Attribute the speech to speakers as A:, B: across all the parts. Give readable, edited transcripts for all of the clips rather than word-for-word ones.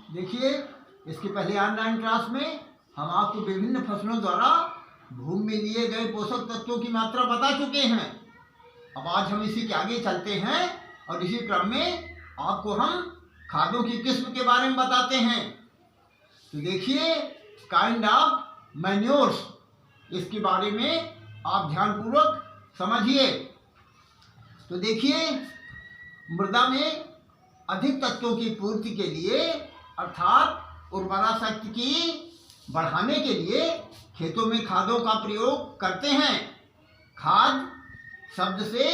A: देखिए, इसके पहले ऑनलाइन क्लास में हम आपको विभिन्न फसलों द्वारा भूमि में लिए गए पोषक तत्वों की मात्रा बता चुके हैं। अब आज हम इसी के आगे चलते हैं और इसी क्रम में आपको हम खादों की किस्म के बारे में बताते हैं। तो देखिए, काइंड ऑफ मैन्योर्स, इसके बारे में आप ध्यानपूर्वक समझिए। तो देखिए, मृदा में अधिक तत्वों की पूर्ति के लिए अर्थात उर्वरा शक्ति की बढ़ाने के लिए खेतों में खादों का प्रयोग करते हैं। खाद शब्द से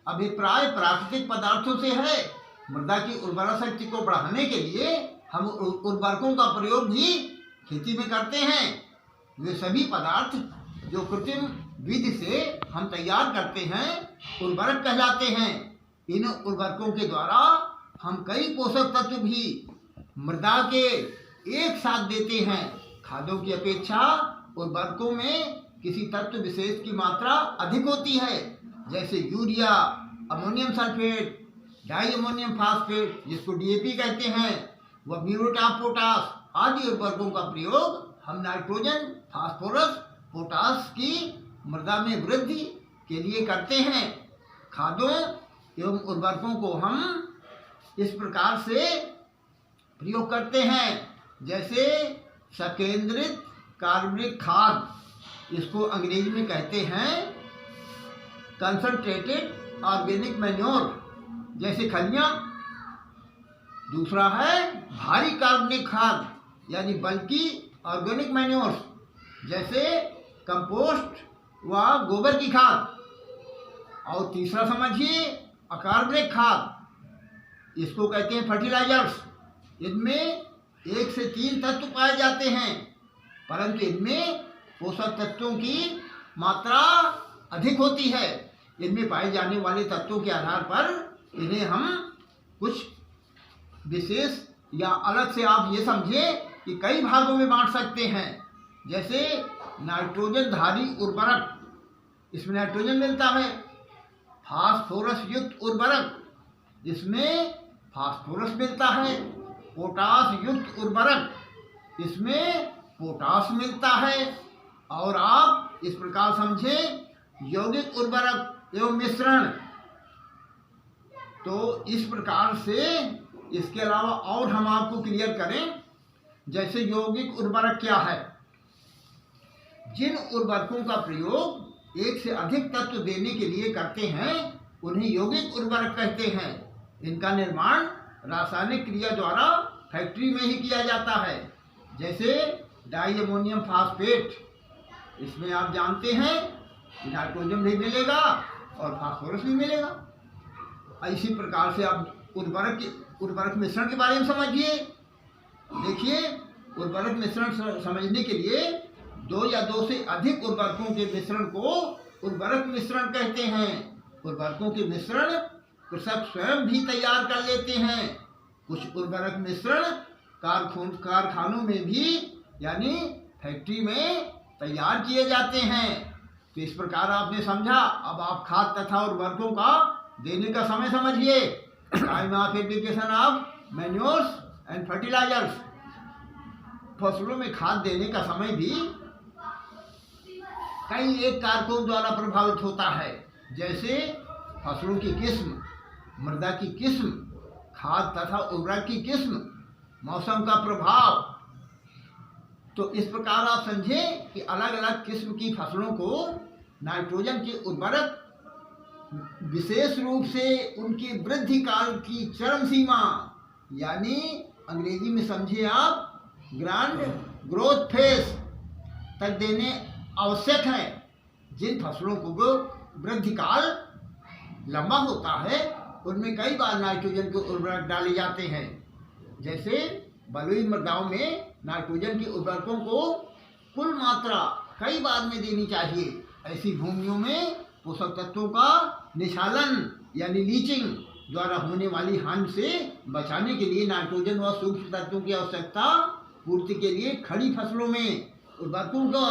A: अभिप्राय प्राकृतिक पदार्थों से है। मृदा की उर्वरा शक्ति को बढ़ाने के लिए हम उर्वरकों का प्रयोग भी खेती में करते हैं। वे सभी पदार्थ जो कृत्रिम विधि से हम तैयार करते हैं उर्वरक कहलाते हैं। इन उर्वरकों के द्वारा हम कई पोषक तत्व भी मृदा के एक साथ देते हैं। खादों की अपेक्षा उर्वरकों में किसी तत्व विशेष की मात्रा अधिक होती है, जैसे urea, ammonium sulphate, di ammonium phosphate जिसको डीएपी कहते हैं, व म्यूरेट ऑफ पोटास आदि उर्वरकों का प्रयोग हम नाइट्रोजन, फास्फोरस, पोटास की मृदा में वृद्धि के लिए करते हैं। खादों एवं उर्वरकों को हम इस प्रकार से प्रयोग करते हैं, जैसे सकेंद्रित कार्बनिक खाद, इसको अंग्रेजी में कहते हैं कंसंट्रेटेड ऑर्गेनिक मैन्योर, जैसे खलियां। दूसरा है भारी कार्बनिक खाद यानी बल्कि ऑर्गेनिक मैन्योर, जैसे कंपोस्ट व गोबर की खाद। और तीसरा समझिए अकार्बनिक खाद, इसको कहते हैं फर्टिलाइजर्स। इनमें 1 से 3 तत्व पाए जाते हैं, परंतु इनमें पोषक तत्वों की मात्रा अधिक होती है। इनमें पाए जाने वाले तत्वों के आधार पर इन्हें हम कुछ विशेष या अलग से आप ये समझें कि कई भागों में बांट सकते हैं। जैसे नाइट्रोजन धारी उर्वरक, इसमें नाइट्रोजन मिलता है। फास्फोरस युक्त उर्वरक, इसमें फास्फोरस मिलता है। पोटास युक्त उर्वरक, इसमें पोटास मिलता है। और आप इस प्रकार समझें यौगिक उर्वरक एवं मिश्रण। तो इस प्रकार से इसके अलावा और हम आपको क्लियर करें, जैसे यौगिक उर्वरक क्या है। जिन उर्वरकों का प्रयोग 1 से अधिक तत्व देने के लिए करते हैं उन्हें यौगिक उर्वरक कहते हैं। इनका निर्माण रासायनिक क्रिया द्वारा फैक्ट्री में ही किया जाता है, जैसे डाई अमोनियम फास्फेट। इसमें आप जानते हैं कि नाइट्रोजन भी मिलेगा और फास्फोरस भी मिलेगा। इसी प्रकार से आप उर्वरक मिश्रण के बारे में समझिए। देखिए, उर्वरक मिश्रण समझने के लिए 2 या 2 से अधिक उर्वरकों के मिश्रण को उर्वरक मिश्रण कहते हैं। उर्वरकों के मिश्रण कृषक स्वयं भी तैयार कर लेते हैं। कुछ उर्वरक मिश्रण कारखानों में भी यानी फैक्ट्री में तैयार किए जाते हैं। तो इस प्रकार आपने समझा। अब आप खाद तथा उर्वरकों का देने का समय समझिए। Time of application of manures and fertilisers. फसलों में खाद देने का समय भी कई एक कारकों द्वारा प्रभावित होता है, जैसे फसलों की किस्म, मृदा की किस्म, खाद तथा उर्वरक की किस्म, मौसम का प्रभाव। तो इस प्रकार आप समझें कि अलग अलग किस्म की फसलों को नाइट्रोजन के उर्वरक विशेष रूप से उनकी वृद्धि काल की चरम सीमा यानी अंग्रेजी में समझिए आप ग्रांड ग्रोथ फेज तक देने आवश्यक है। जिन फसलों को वृद्धि काल लंबा होता है उनमें कई बार नाइट्रोजन के उर्वरक डाले जाते हैं। जैसे बलुई मृदाओं में नाइट्रोजन के उर्वरकों को कुल मात्रा कई बार में देनी चाहिए। ऐसी भूमियों में पोषक तत्वों का निशालन यानी लीचिंग द्वारा होने वाली हानि से बचाने के लिए नाइट्रोजन व सूक्ष्म तत्वों की आवश्यकता पूर्ति के लिए खड़ी फसलों में उर्वरकों का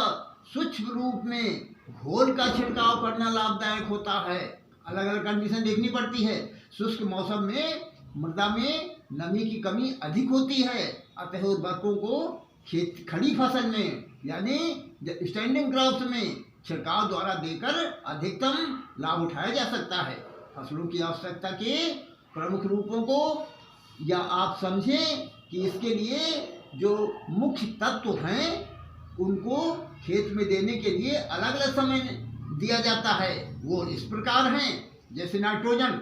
A: सूक्ष्म रूप में घोल का छिड़काव करना लाभदायक होता है। अलग अलग कंडीशन देखनी पड़ती है। शुष्क मौसम में मृदा में नमी की कमी अधिक होती है अतः उर्वरकों को खेत खड़ी फसल में यानी स्टैंडिंग क्रॉप्स में छिड़काव द्वारा देकर अधिकतम लाभ उठाया जा सकता है। फसलों की आवश्यकता के प्रमुख रूपों को या आप समझें कि इसके लिए जो मुख्य तत्व हैं उनको खेत में देने के लिए अलग अलग समय दिया जाता है। वो इस प्रकार हैं, जैसे नाइट्रोजन।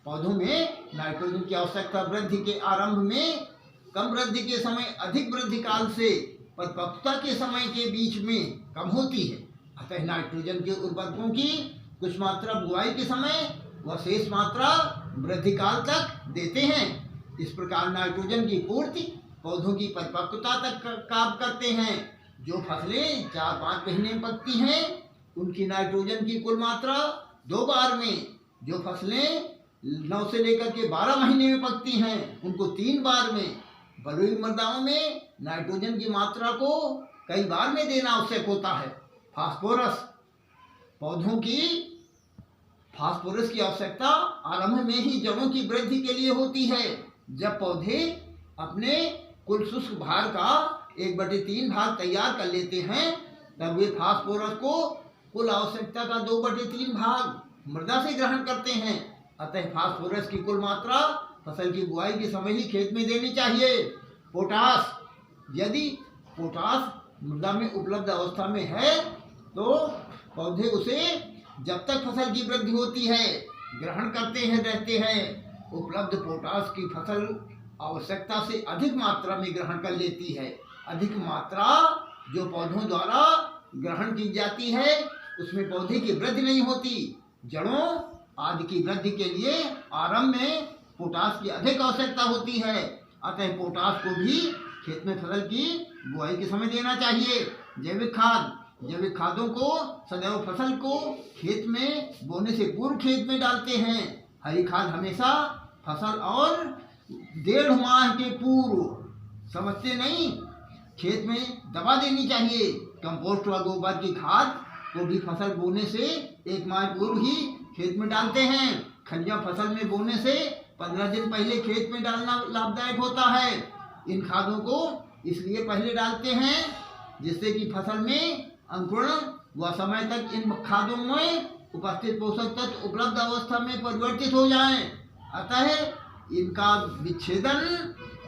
A: पौधों में नाइट्रोजन की आवश्यकता वृद्धि के आरंभ में कम वृद्धि के समय अधिक वृद्धि काल से परिपक्वता के समय के बीच में कम होती है। अतः नाइट्रोजन के उर्वरकों की कुछ मात्रा बुआई के समय व शेष मात्रा वृद्धि काल तक देते हैं। इस प्रकार नाइट्रोजन की पूर्ति पौधों की परिपक्वता तक काम करते हैं। जो फसलें 4-5 महीने में पकती हैं उनकी नाइट्रोजन की कुल मात्रा 2 बार में, जो फसलें 9 से लेकर के 12 महीने में पकती हैं उनको 3 बार में। बलुई मृदाओं में नाइट्रोजन की मात्रा को कई बार में देना आवश्यक होता है। फास्फोरस, पौधों की फास्फोरस की आवश्यकता आरंभ में ही जड़ों की वृद्धि के लिए होती है। जब पौधे अपने कुल शुष्क भार का 1/3 भाग तैयार कर लेते हैं तब वे फास्फोरस को कुल आवश्यकता का 2/3 भाग मृदा से ग्रहण करते हैं। अतः फास्फोरस की कुल मात्रा फसल की बुआई के समय ही खेत में देनी चाहिए। पोटास, यदि पोटास मृदा में उपलब्ध अवस्था में है तो पौधे उसे जब तक फसल की वृद्धि होती है ग्रहण करते हैं रहते हैं। उपलब्ध पोटास की फसल आवश्यकता से अधिक मात्रा में ग्रहण कर लेती है। अधिक मात्रा जो पौधों द्वारा ग्रहण की जाती है उसमें पौधे की वृद्धि नहीं होती। जड़ों आदि की वृद्धि के लिए आरंभ में पोटास की अधिक आवश्यकता होती है। अतः पोटास को भी खेत में फसल की बुआई के समय देना चाहिए। जैविक खाद, जैविक खादों को सदैव फसल को खेत में बोने से पूर्व खेत में डालते हैं। हरी खाद हमेशा फसल और 1.5 माह के पूर्व, समझते नहीं, खेत में दबा देनी चाहिए। कंपोस्ट व गोबर की खाद को भी फसल बोने से 1 माह पूर्व ही खेत में डालते हैं। खलियां फसल में बोने से 15 दिन पहले खेत में डालना लाभदायक होता है। इन खादों को इसलिए पहले डालते हैं जिससे कि फसल में अंकुरण व समय तक इन खादों में उपस्थित पोषक तत्व उपलब्ध अवस्था में परिवर्तित हो जाएं। अतः इनका विच्छेदन,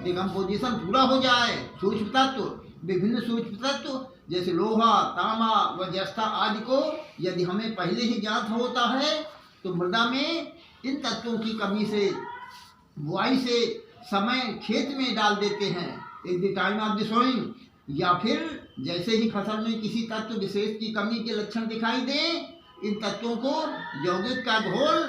A: डिकम्पोजिशन पूरा हो जाए। सूक्ष्म तत्व, विभिन्न सूक्ष्म तत्व जैसे लोहा, तांबा व जस्ता आदि को यदि हमें पहले ही ज्ञात होता है तो मृदा में इन तत्वों की कमी से बुआई से समय खेत में डाल देते हैं at the time of the sowing. या फिर जैसे ही फसल में किसी तत्व विशेष की कमी के लक्षण दिखाई दें, इन तत्वों को यौगिक का घोल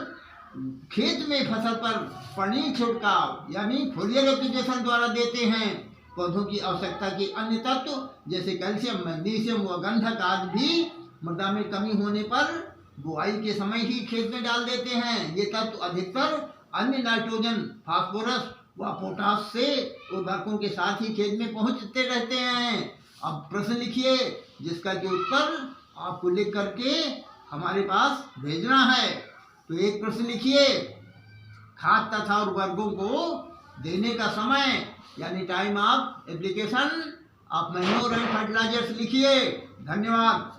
A: खेत में फसल पर पानी छिड़काव यानी फोलियर एप्लीकेशन द्वारा देते हैं। पौधों की आवश्यकता के अन्य तत्व जैसे कैल्शियम, मैग्नीशियम व गंधक आदि भी मृदा में कमी होने पर बुआई के समय ही खेत में डाल देते हैं। ये तत्व अधिकतर अन्य नाइट्रोजन, फास्फोरस व पोटास से उर्वरकों के साथ ही खेत में पहुंचते रहते हैं। अब प्रश्न लिखिए जिसका कि उत्तर आपको लिख करके हमारे पास भेजना है। तो एक प्रश्न लिखिए, खाद तथा उर्वरकों को देने का समय यानी time of application of manure and fertilisers लिखिए। धन्यवाद।